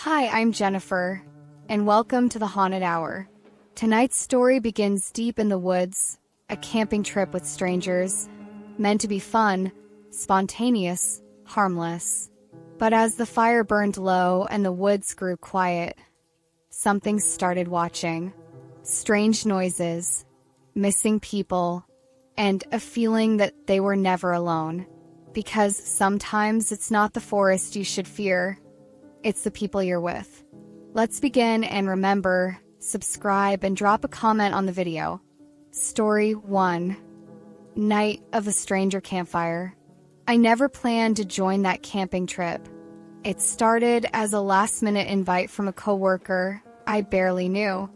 Hi, I'm Jennifer, and welcome to the Haunted Hour. Tonight's story begins deep in the woods, a camping trip with strangers, meant to be fun, spontaneous, harmless. But as the fire burned low and the woods grew quiet, something started watching. Strange noises, missing people, and a feeling that they were never alone. Because sometimes it's not the forest you should fear, it's the people you're with. Let's begin, and remember, subscribe and drop a comment on the video. Story 1. Night of a Stranger Campfire. I never planned to join that camping trip. It started as a last-minute invite from a coworker I barely knew.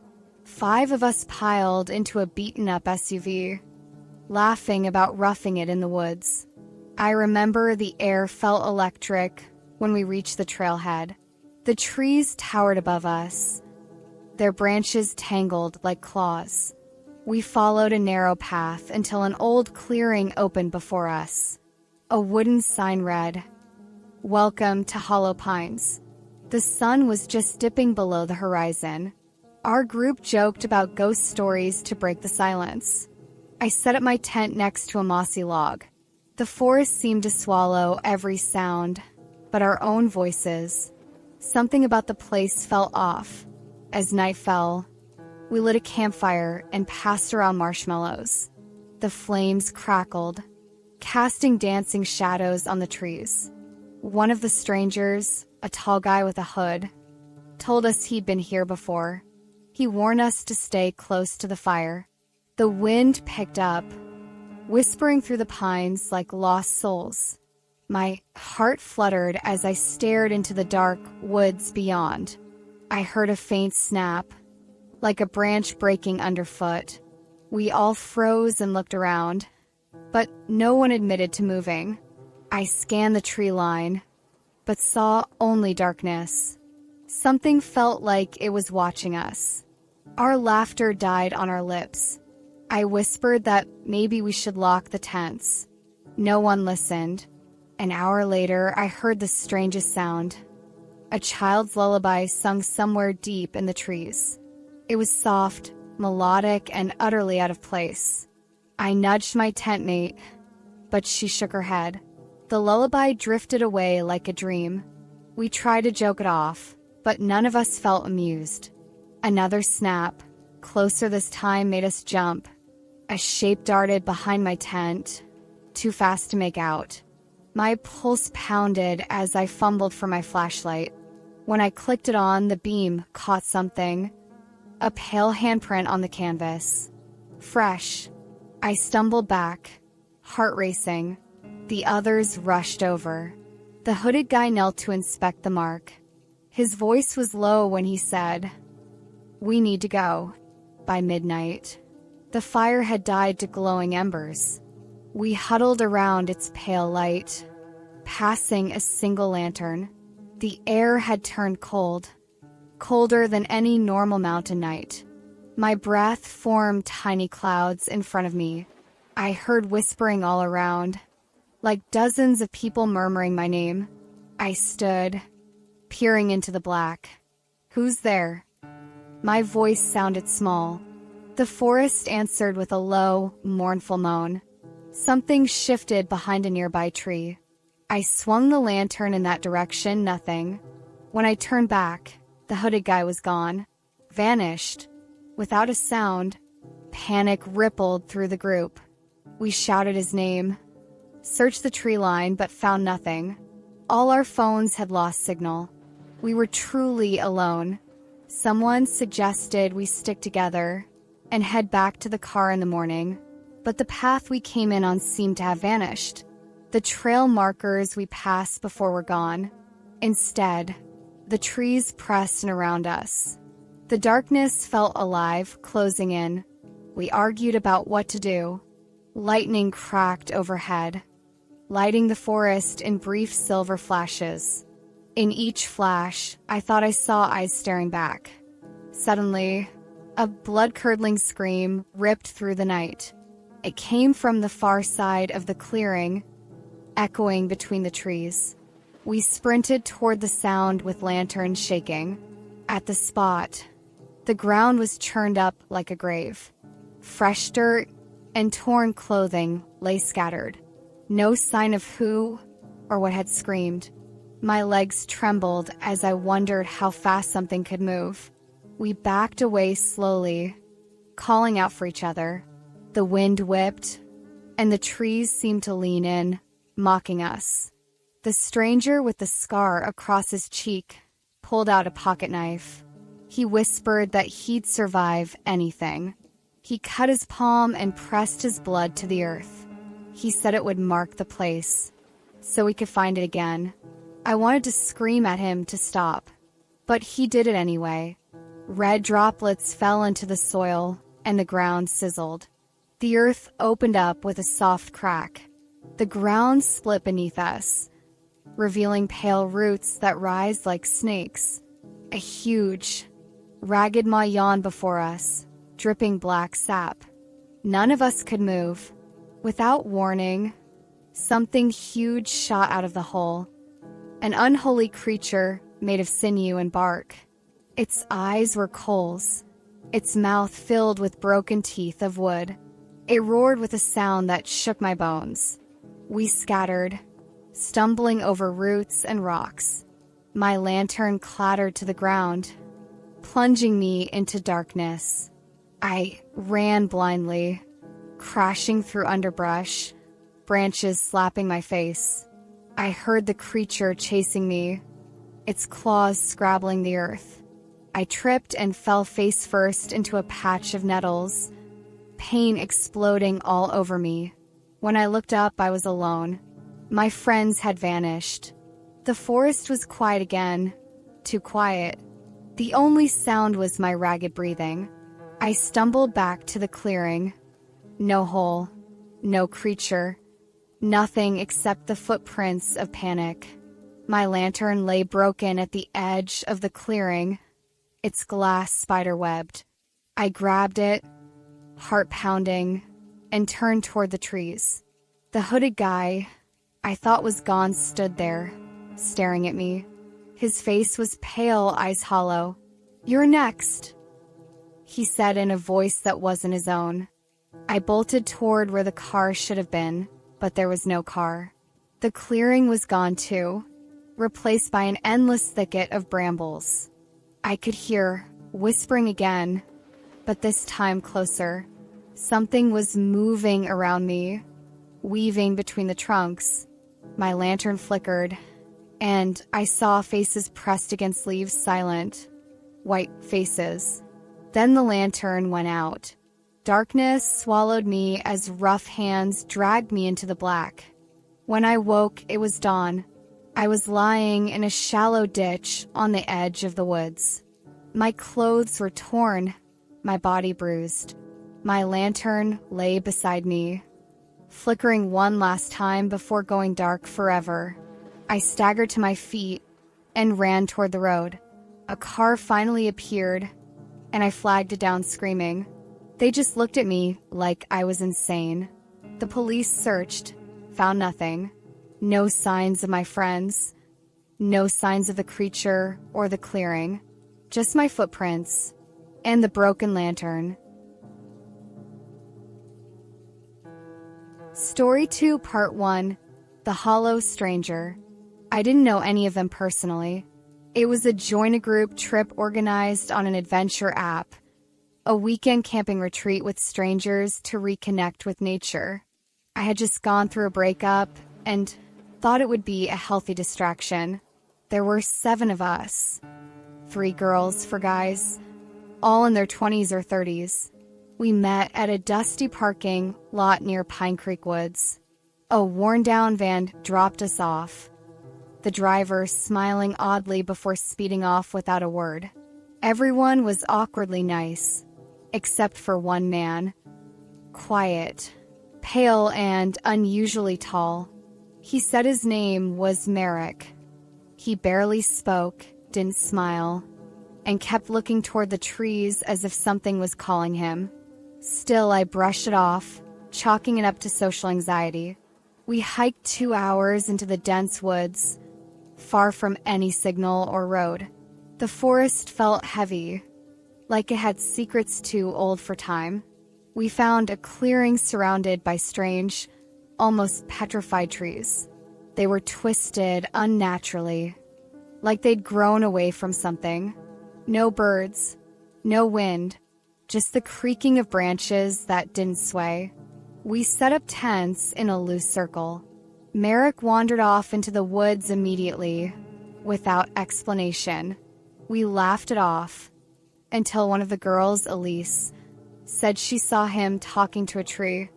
5 of us piled into a beaten-up SUV, laughing about roughing it in the woods. I remember the air felt electric when we reached the trailhead. The trees towered above us, their branches tangled like claws. We followed a narrow path until an old clearing opened before us. A wooden sign read, "Welcome to Hollow Pines." The sun was just dipping below the horizon. Our group joked about ghost stories to break the silence. I set up my tent next to a mossy log. The forest seemed to swallow every sound, but our own voices. Something about the place felt off. As night fell, we lit a campfire and passed around marshmallows. The flames crackled, casting dancing shadows on the trees. One of the strangers, a tall guy with a hood, told us he'd been here before. He warned us to stay close to the fire. The wind picked up, whispering through the pines like lost souls. My heart fluttered as I stared into the dark woods beyond. I heard a faint snap, like a branch breaking underfoot. We all froze and looked around, but no one admitted to moving. I scanned the tree line, but saw only darkness. Something felt like it was watching us. Our laughter died on our lips. I whispered that maybe we should lock the tents. No one listened. An hour later, I heard the strangest sound. A child's lullaby sung somewhere deep in the trees. It was soft, melodic, and utterly out of place. I nudged my tent mate, but she shook her head. The lullaby drifted away like a dream. We tried to joke it off, but none of us felt amused. Another snap, closer this time, made us jump. A shape darted behind my tent, too fast to make out. My pulse pounded as I fumbled for my flashlight. When I clicked it on, the beam caught something. A pale handprint on the canvas. Fresh. I stumbled back, heart racing. The others rushed over. The hooded guy knelt to inspect the mark. His voice was low when he said, "We need to go." By midnight, the fire had died to glowing embers. We huddled around its pale light, passing a single lantern. The air had turned cold, colder than any normal mountain night. My breath formed tiny clouds in front of me. I heard whispering all around, like dozens of people murmuring my name. I stood, peering into the black. "Who's there?" My voice sounded small. The forest answered with a low, mournful moan. Something shifted behind a nearby tree. I swung the lantern in that direction, nothing. When I turned back, the hooded guy was gone. Vanished. Without a sound, panic rippled through the group. We shouted his name, searched the tree line, but found nothing. All our phones had lost signal. We were truly alone. Someone suggested we stick together and head back to the car in the morning, but the path we came in on seemed to have vanished. The trail markers we passed before were gone. Instead, the trees pressed in around us. The darkness felt alive, closing in. We argued about what to do. Lightning cracked overhead, lighting the forest in brief silver flashes. In each flash, I thought I saw eyes staring back. Suddenly, a blood-curdling scream ripped through the night. It came from the far side of the clearing, echoing between the trees. We sprinted toward the sound with lanterns shaking. At the spot, the ground was churned up like a grave. Fresh dirt and torn clothing lay scattered. No sign of who or what had screamed. My legs trembled as I wondered how fast something could move. We backed away slowly, calling out for each other. The wind whipped, and the trees seemed to lean in, mocking us. The stranger with the scar across his cheek pulled out a pocket knife. He whispered that he'd survive anything. He cut his palm and pressed his blood to the earth. He said it would mark the place, so we could find it again. I wanted to scream at him to stop, but he did it anyway. Red droplets fell into the soil, and the ground sizzled. The earth opened up with a soft crack. The ground split beneath us, revealing pale roots that rise like snakes. A huge, ragged maw yawned before us, dripping black sap. None of us could move. Without warning, something huge shot out of the hole. An unholy creature made of sinew and bark. Its eyes were coals, its mouth filled with broken teeth of wood. It roared with a sound that shook my bones. We scattered, stumbling over roots and rocks. My lantern clattered to the ground, plunging me into darkness. I ran blindly, crashing through underbrush, branches slapping my face. I heard the creature chasing me, its claws scrabbling the earth. I tripped and fell face first into a patch of nettles, pain exploding all over me. When I looked up, I was alone. My friends had vanished. The forest was quiet again, too quiet. The only sound was my ragged breathing. I stumbled back to the clearing. No hole, no creature, nothing except the footprints of panic. My lantern lay broken at the edge of the clearing, its glass spider-webbed. I grabbed it, heart pounding, and turned toward the trees. The hooded guy I thought was gone stood there, staring at me. His face was pale, eyes hollow. "You're next," he said in a voice that wasn't his own. I bolted toward where the car should have been, but there was no car. The clearing was gone too, replaced by an endless thicket of brambles. I could hear whispering again, but this time closer. Something was moving around me, weaving between the trunks. My lantern flickered, and I saw faces pressed against leaves, silent, white faces. Then the lantern went out. Darkness swallowed me as rough hands dragged me into the black. When I woke, it was dawn. I was lying in a shallow ditch on the edge of the woods. My clothes were torn, my body bruised. My lantern lay beside me, flickering one last time before going dark forever. I staggered to my feet and ran toward the road. A car finally appeared, and I flagged it down screaming. They just looked at me like I was insane. The police searched, found nothing. No signs of my friends. No signs of the creature or the clearing. Just my footprints and the broken lantern. Story 2, Part 1, The Hollow Stranger. I didn't know any of them personally. It was a join-a-group trip organized on an adventure app. A weekend camping retreat with strangers to reconnect with nature. I had just gone through a breakup and thought it would be a healthy distraction. There were 7 of us. 3 girls, 4 guys, all in their 20s or 30s. We met at a dusty parking lot near Pine Creek Woods. A worn-down van dropped us off, the driver smiling oddly before speeding off without a word. Everyone was awkwardly nice, except for one man. Quiet, pale, and unusually tall. He said his name was Merrick. He barely spoke, didn't smile, and kept looking toward the trees as if something was calling him. Still, I brushed it off, chalking it up to social anxiety. We hiked 2 hours into the dense woods, far from any signal or road. The forest felt heavy, like it had secrets too old for time. We found a clearing surrounded by strange, almost petrified trees. They were twisted unnaturally, like they'd grown away from something. No birds, no wind, just the creaking of branches that didn't sway. We set up tents in a loose circle. Merrick wandered off into the woods immediately, without explanation. We laughed it off, until one of the girls, Elise, said she saw him talking to a tree.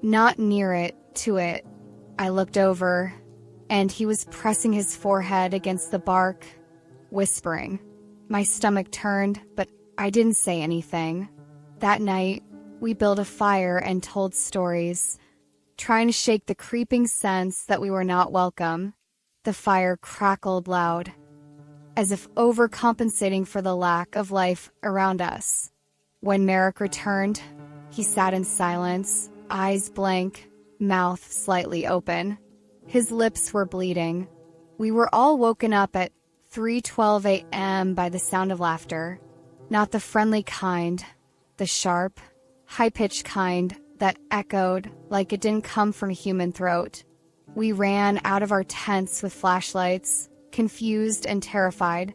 Not near it, to it. I looked over, and he was pressing his forehead against the bark, whispering. My stomach turned, but I didn't say anything. That night, we built a fire and told stories, trying to shake the creeping sense that we were not welcome. The fire crackled loud, as if overcompensating for the lack of life around us. When Merrick returned, he sat in silence, eyes blank, mouth slightly open. His lips were bleeding. We were all woken up at 3:12 a.m. by the sound of laughter. Not the friendly kind, the sharp, high-pitched kind that echoed like it didn't come from a human throat. We ran out of our tents with flashlights, confused and terrified.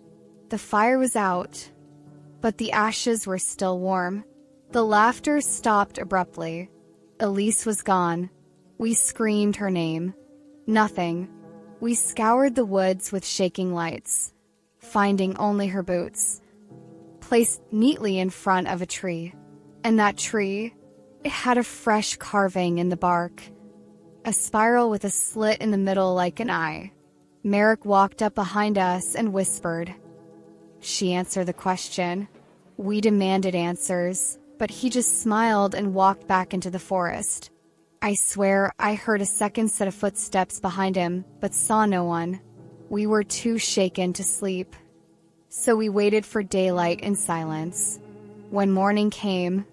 The fire was out, but the ashes were still warm. The laughter stopped abruptly. Elise was gone. We screamed her name. Nothing. We scoured the woods with shaking lights, finding only her boots, placed neatly in front of a tree. And that tree, it had a fresh carving in the bark, a spiral with a slit in the middle like an eye. Merrick walked up behind us and whispered. She answered the question. We demanded answers, but he just smiled and walked back into the forest. I swear I heard a second set of footsteps behind him, but saw no one. We were too shaken to sleep, so we waited for daylight in silence. When morning came,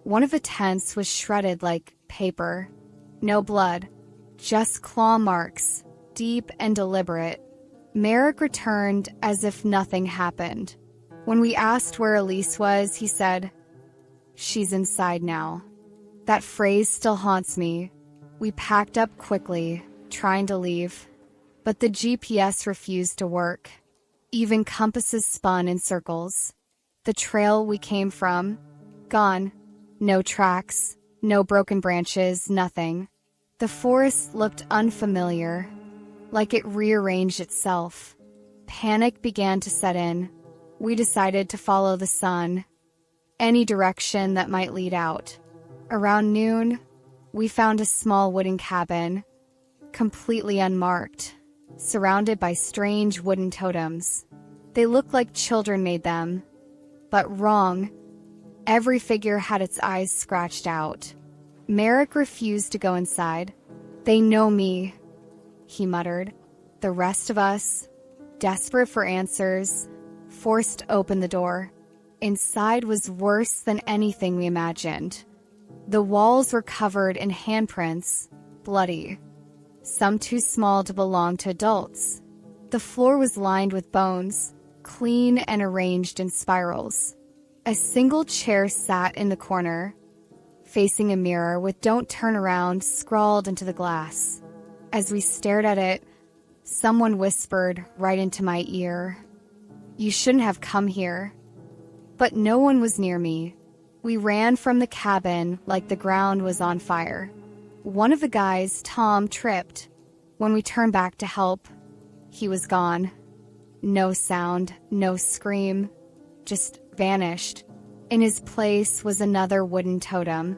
one of the tents was shredded like paper. No blood, just claw marks, deep and deliberate. Merrick returned as if nothing happened. When we asked where Elise was, he said, "She's inside now." That phrase still haunts me. We packed up quickly, trying to leave, but the GPS refused to work. Even compasses spun in circles. The trail we came from, gone. No tracks, no broken branches, nothing. The forest looked unfamiliar, like it rearranged itself. Panic began to set in. We decided to follow the sun, any direction that might lead out. Around noon, we found a small wooden cabin, completely unmarked, surrounded by strange wooden totems. They looked like children made them, but wrong. Every figure had its eyes scratched out. Merrick refused to go inside. "They know me," he muttered. The rest of us, desperate for answers, forced open the door. Inside was worse than anything we imagined. The walls were covered in handprints, bloody, some too small to belong to adults. The floor was lined with bones, clean and arranged in spirals. A single chair sat in the corner, facing a mirror with "Don't turn around" scrawled into the glass. As we stared at it, someone whispered right into my ear, "You shouldn't have come here." But no one was near me. We ran from the cabin like the ground was on fire. One of the guys, Tom, tripped. When we turned back to help, he was gone. No sound, no scream, just vanished. In his place was another wooden totem.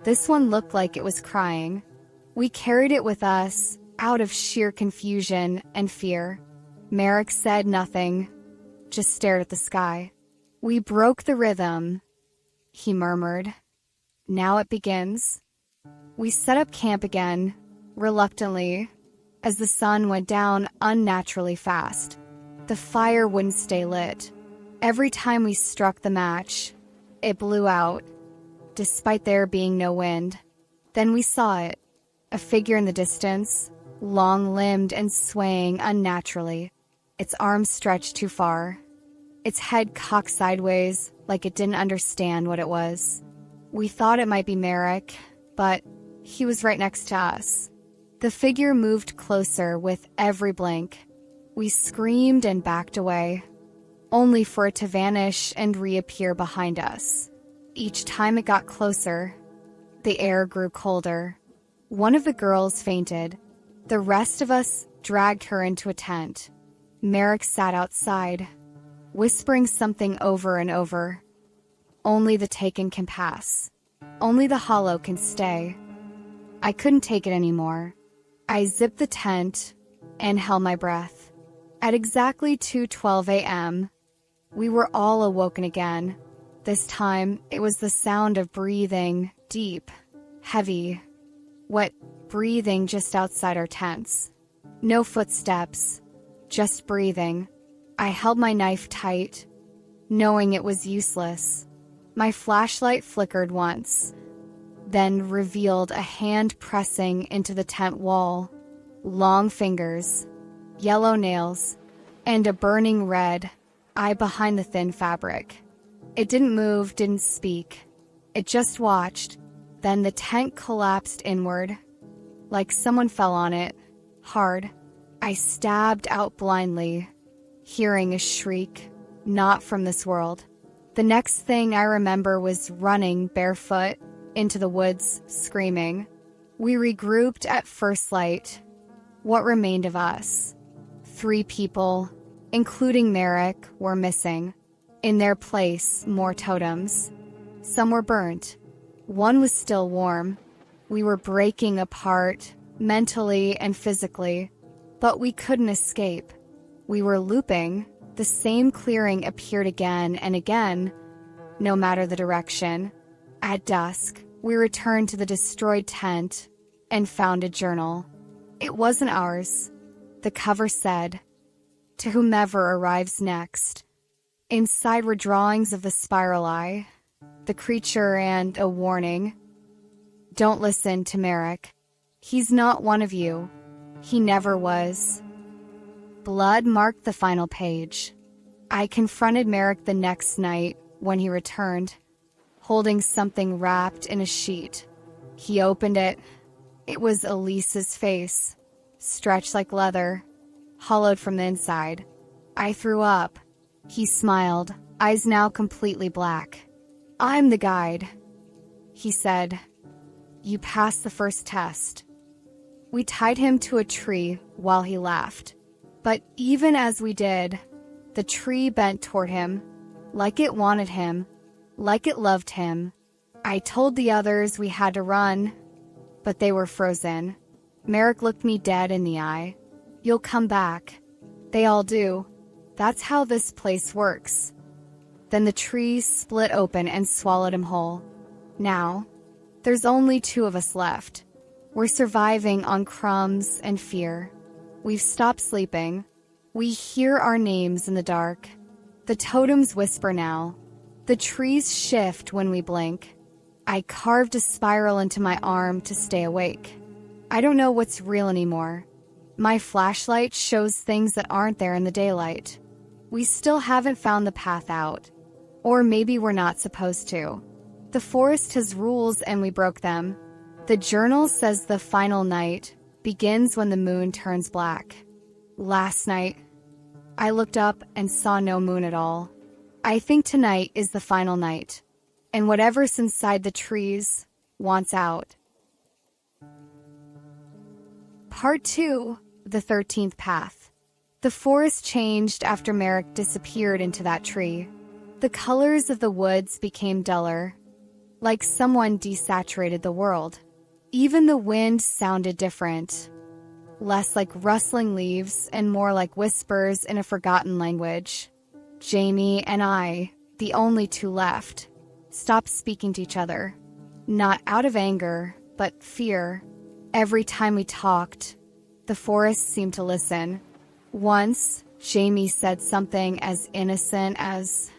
This one looked like it was crying. We carried it with us, out of sheer confusion and fear. Merrick said nothing, just stared at the sky. "We broke the rhythm," he murmured. "Now it begins." We set up camp again, reluctantly, as the sun went down unnaturally fast. The fire wouldn't stay lit. Every time we struck the match, it blew out, despite there being no wind. Then we saw it, a figure in the distance, long-limbed and swaying unnaturally. its arms stretched too far, its head cocked sideways like it didn't understand what it was. We thought it might be Merrick, but he was right next to us. The figure moved closer with every blink. We screamed and backed away, only for it to vanish and reappear behind us. Each time it got closer, the air grew colder. One of the girls fainted. The rest of us dragged her into a tent. Merrick sat outside, whispering something over and over. Only the taken can pass. Only the hollow can stay. I couldn't take it anymore. I zipped the tent and held my breath. At exactly 2:12 a.m., we were all awoken again. This time, it was the sound of breathing, deep, heavy, wet breathing just outside our tents. No footsteps, just breathing. I held my knife tight, knowing it was useless. My flashlight flickered once, then revealed a hand pressing into the tent wall. Long fingers, yellow nails, and a burning red eye behind the thin fabric. It didn't move, didn't speak. It just watched. Then the tent collapsed inward, like someone fell on it, hard. I stabbed out blindly, hearing a shriek, not from this world. The next thing I remember was running barefoot into the woods, screaming. We regrouped at first light. What remained of us? 3 people, including Merrick, were missing. In their place, more totems. Some were burnt. One was still warm. We were breaking apart, mentally and physically, but we couldn't escape. We were looping. The same clearing appeared again and again, no matter the direction. At dusk, we returned to the destroyed tent and found a journal. It wasn't ours. The cover said, "To whomever arrives next." Inside were drawings of the spiral eye, the creature, and a warning. Don't listen to Merrick. He's not one of you. He never was. Blood marked the final page. I confronted Merrick the next night when he returned, holding something wrapped in a sheet. He opened it. It was Elise's face, stretched like leather, hollowed from the inside. I threw up. He smiled, eyes now completely black. "I'm the guide," he said. "You passed the first test." We tied him to a tree while he laughed. But even as we did, the tree bent toward him, like it wanted him, like it loved him. I told the others we had to run, but they were frozen. Merrick looked me dead in the eye. "You'll come back." They all do. That's how this place works. Then the tree split open and swallowed him whole. Now, there's only 2 of us left. We're surviving on crumbs and fear. We've stopped sleeping. We hear our names in the dark. The totems whisper now. The trees shift when we blink. I carved a spiral into my arm to stay awake. I don't know what's real anymore. My flashlight shows things that aren't there in the daylight. We still haven't found the path out. Or maybe we're not supposed to. The forest has rules and we broke them. The journal says the final night begins when the moon turns black. Last night, I looked up and saw no moon at all. I think tonight is the final night, and whatever's inside the trees wants out. Part 2, The 13th Path. The forest changed after Merrick disappeared into that tree. The colors of the woods became duller, like someone desaturated the world. Even the wind sounded different, less like rustling leaves and more like whispers in a forgotten language. Jamie and I, the only 2 left, stopped speaking to each other. Not out of anger, but fear. Every time we talked, the forest seemed to listen. Once, Jamie said something as innocent as,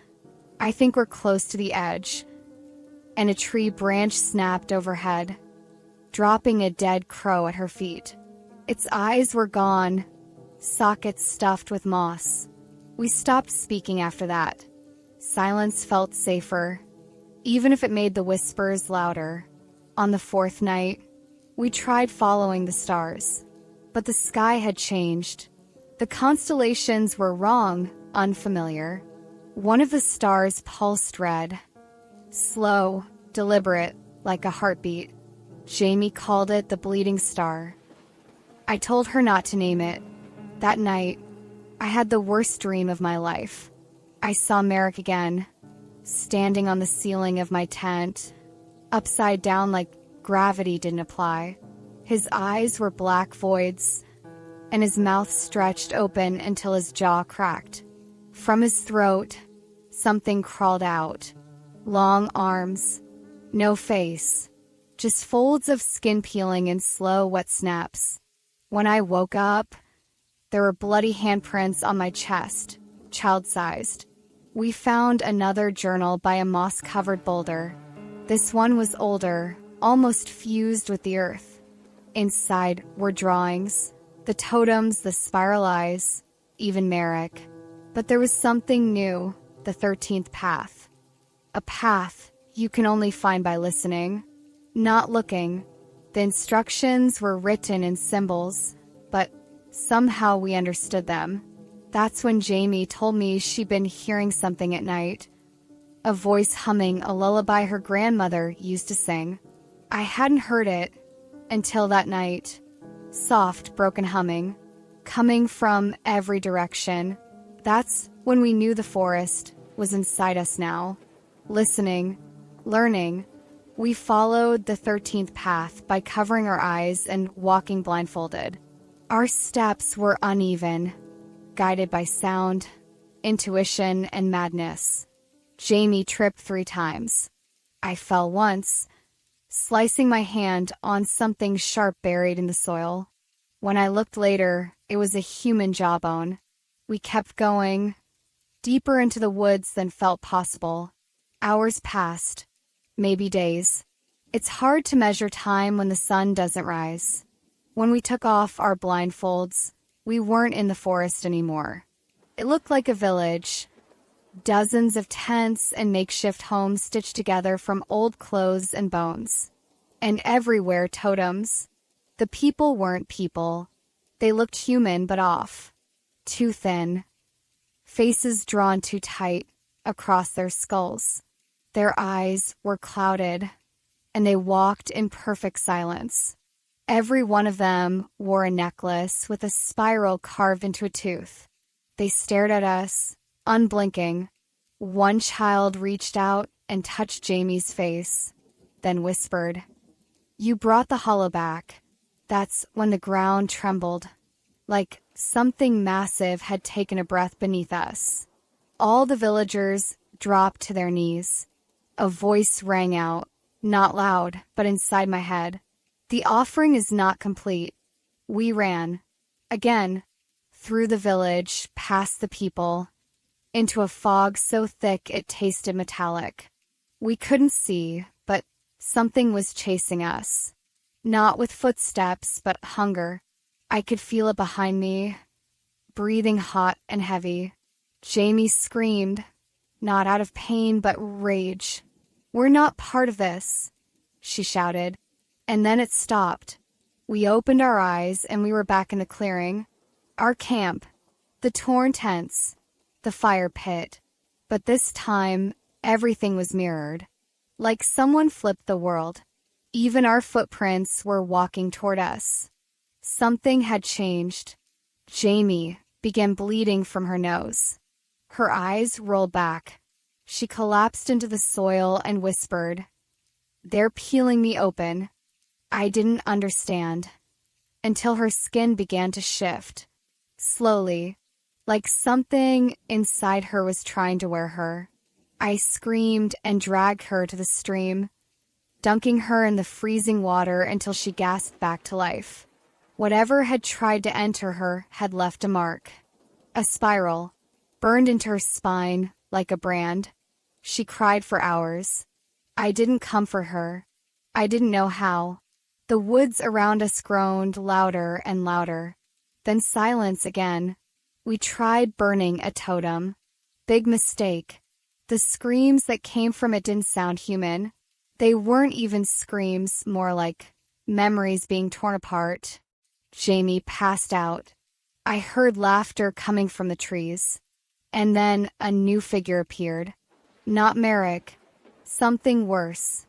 "I think we're close to the edge," and a tree branch snapped overhead, dropping a dead crow at her feet. Its eyes were gone, sockets stuffed with moss. We stopped speaking after that. Silence felt safer, even if it made the whispers louder. On the fourth night, we tried following the stars, but the sky had changed. The constellations were wrong, unfamiliar. One of the stars pulsed red, slow, deliberate, like a heartbeat. Jamie called it the bleeding star. I told her not to name it. That night, I had the worst dream of my life. I saw Merrick again, standing on the ceiling of my tent, upside down like gravity didn't apply. His eyes were black voids, and his mouth stretched open until his jaw cracked. From his throat, something crawled out. Long arms, no face, just folds of skin peeling in slow, wet snaps. When I woke up, there were bloody handprints on my chest, child-sized. We found another journal by a moss-covered boulder. This one was older, almost fused with the earth. Inside were drawings, the totems, the spiral eyes, even Merrick. But there was something new, the 13th path. A path you can only find by listening, not looking. The instructions were written in symbols, but somehow we understood them. That's when Jamie told me she'd been hearing something at night. A voice humming a lullaby her grandmother used to sing. I hadn't heard it until that night. Soft, broken humming, coming from every direction. That's when we knew the forest was inside us now. Listening, learning, we followed the 13th path by covering our eyes and walking blindfolded. Our steps were uneven, guided by sound, intuition, and madness. Jamie tripped 3 times. I fell once, slicing my hand on something sharp buried in the soil. When I looked later, it was a human jawbone. We kept going, deeper into the woods than felt possible. Hours passed, maybe days. It's hard to measure time when the sun doesn't rise. When we took off our blindfolds, we weren't in the forest anymore. It looked like a village. Dozens of tents and makeshift homes stitched together from old clothes and bones. And everywhere totems. The people weren't people. They looked human but off. Too thin. Faces drawn too tight across their skulls. Their eyes were clouded, and they walked in perfect silence. Every one of them wore a necklace with a spiral carved into a tooth. They stared at us, unblinking. One child reached out and touched Jamie's face, then whispered, "You brought the hollow back." That's when the ground trembled, like something massive had taken a breath beneath us. All the villagers dropped to their knees. A voice rang out, not loud, but inside my head. "The offering is not complete." We ran, again, through the village, past the people, into a fog so thick it tasted metallic. We couldn't see, but something was chasing us. Not with footsteps, but hunger. I could feel it behind me, breathing hot and heavy. Jamie screamed, not out of pain, but rage. "We're not part of this," she shouted. And then it stopped. We opened our eyes and we were back in the clearing. Our camp, the torn tents, the fire pit. But this time, everything was mirrored. Like someone flipped the world. Even our footprints were walking toward us. Something had changed. Jamie began bleeding from her nose. Her eyes rolled back. She collapsed into the soil and whispered, "They're peeling me open." I didn't understand until her skin began to shift, slowly, like something inside her was trying to wear her. I screamed and dragged her to the stream, dunking her in the freezing water until she gasped back to life. Whatever had tried to enter her had left a mark. A spiral, burned into her spine like a brand. She cried for hours. I didn't comfort her. I didn't know how. The woods around us groaned louder and louder. Then silence again. We tried burning a totem. Big mistake. The screams that came from it didn't sound human. They weren't even screams, more like memories being torn apart. Jamie passed out. I heard laughter coming from the trees. And then a new figure appeared. Not Merrick. Something worse.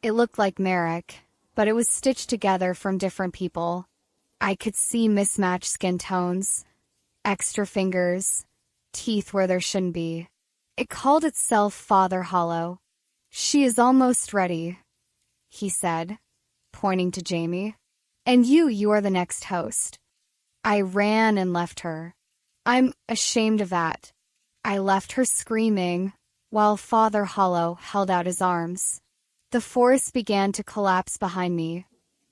It looked like Merrick, but it was stitched together from different people. I could see mismatched skin tones, extra fingers, teeth where there shouldn't be. It called itself Father Hollow. "She is almost ready," he said, pointing to Jamie. "And you are the next host." I ran and left her. I'm ashamed of that. I left her screaming, while Father Hollow held out his arms. The forest began to collapse behind me,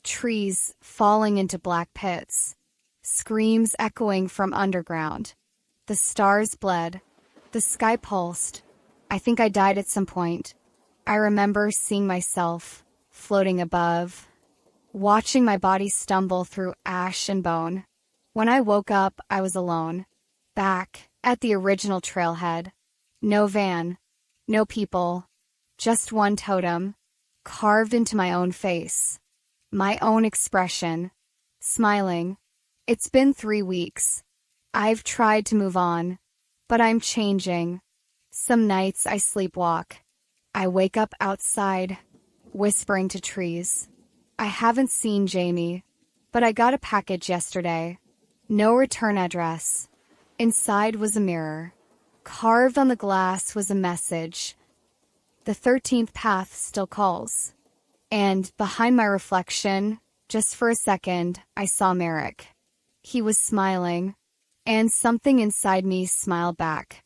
trees falling into black pits, screams echoing from underground. The stars bled, the sky pulsed. I think I died at some point. I remember seeing myself floating above, watching my body stumble through ash and bone. When I woke up, I was alone, back at the original trailhead. No van, no people, just one totem, carved into my own face. My own expression, smiling. It's been 3 weeks. I've tried to move on, but I'm changing. Some nights I sleepwalk. I wake up outside, whispering to trees. I haven't seen Jamie, but I got a package yesterday. No return address. Inside was a mirror. Carved on the glass was a message. The 13th path still calls. And behind my reflection, just for a second, I saw Merrick. He was smiling, and something inside me smiled back.